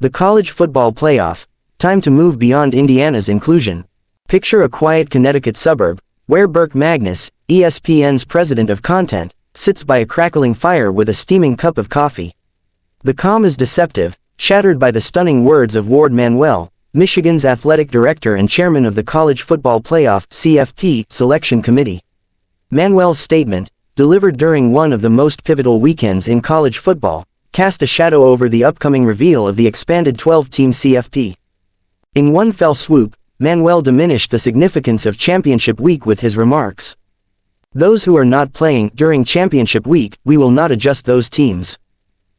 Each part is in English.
The college football playoff. Time to move beyond Indiana's inclusion. Picture a quiet Connecticut suburb, where Burke Magnus, ESPN's president of content, sits by a crackling fire with a steaming cup of coffee. The calm is deceptive, shattered by the stunning words of Warde Manuel, Michigan's athletic director and chairman of the College Football Playoff (CFP) Selection Committee. Manuel's statement, delivered during one of the most pivotal weekends in college football, cast a shadow over the upcoming reveal of the expanded 12-team CFP. In one fell swoop, Manuel diminished the significance of championship week with his remarks. Those who are not playing during championship week, we will not adjust those teams.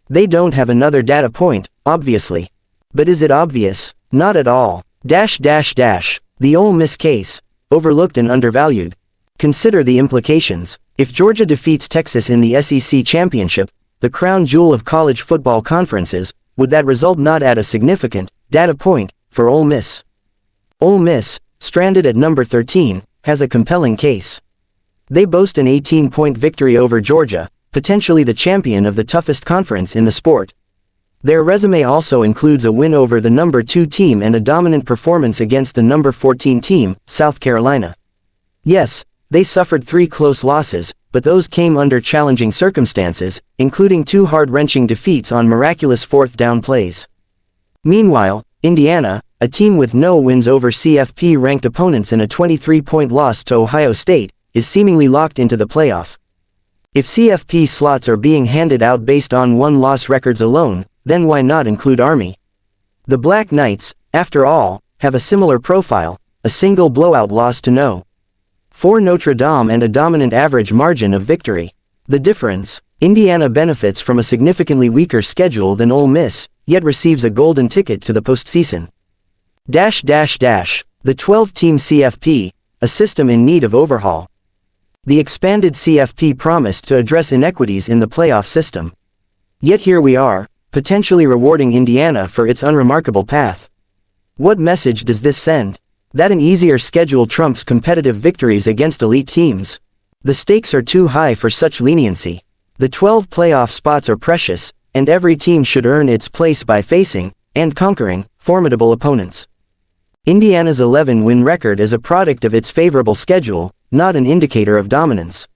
They don't have another data point, obviously. But is it obvious? Not at all. The Ole Miss case, overlooked and undervalued. Consider the implications. If Georgia defeats Texas in the SEC championship, the crown jewel of college football conferences, would that result not add a significant data point for Ole Miss? Ole Miss, stranded at number 13, has a compelling case. They boast an 18-point victory over Georgia, potentially the champion of the toughest conference in the sport. Their resume also includes a win over the number 2 team and a dominant performance against the number 14 team, South Carolina. Yes, they suffered 3 close losses, but those came under challenging circumstances, including 2 heart-wrenching defeats on miraculous fourth-down plays. Meanwhile, Indiana, a team with no wins over CFP-ranked opponents and a 23-point loss to Ohio State, is seemingly locked into the playoff. If CFP slots are being handed out based on one-loss records alone, then why not include Army? The Black Knights, after all, have a similar profile, a single blowout loss to no. For Notre Dame and a dominant average margin of victory. The difference: Indiana benefits from a significantly weaker schedule than Ole Miss, yet receives a golden ticket to the postseason. The 12-team CFP, a system in need of overhaul. The expanded CFP promised to address inequities in the playoff system. Yet here we are, potentially rewarding Indiana for its unremarkable path. What message does this send? That an easier schedule trumps competitive victories against elite teams. The stakes are too high for such leniency. The 12 playoff spots are precious, and every team should earn its place by facing, and conquering, formidable opponents. Indiana's 11-win record is a product of its favorable schedule, not an indicator of dominance.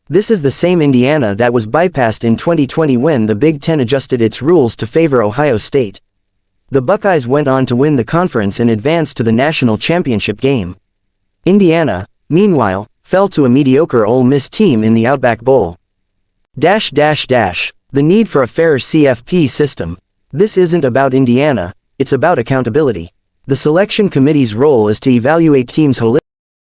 This is the same Indiana that was bypassed in 2020 when the Big Ten adjusted its rules to favor Ohio State. The Buckeyes went on to win the conference and advance to the national championship game. Indiana, meanwhile, fell to a mediocre Ole Miss team in the Outback Bowl. The need for a fairer CFP system. This isn't about Indiana, it's about accountability. The selection committee's role is to evaluate teams holistically.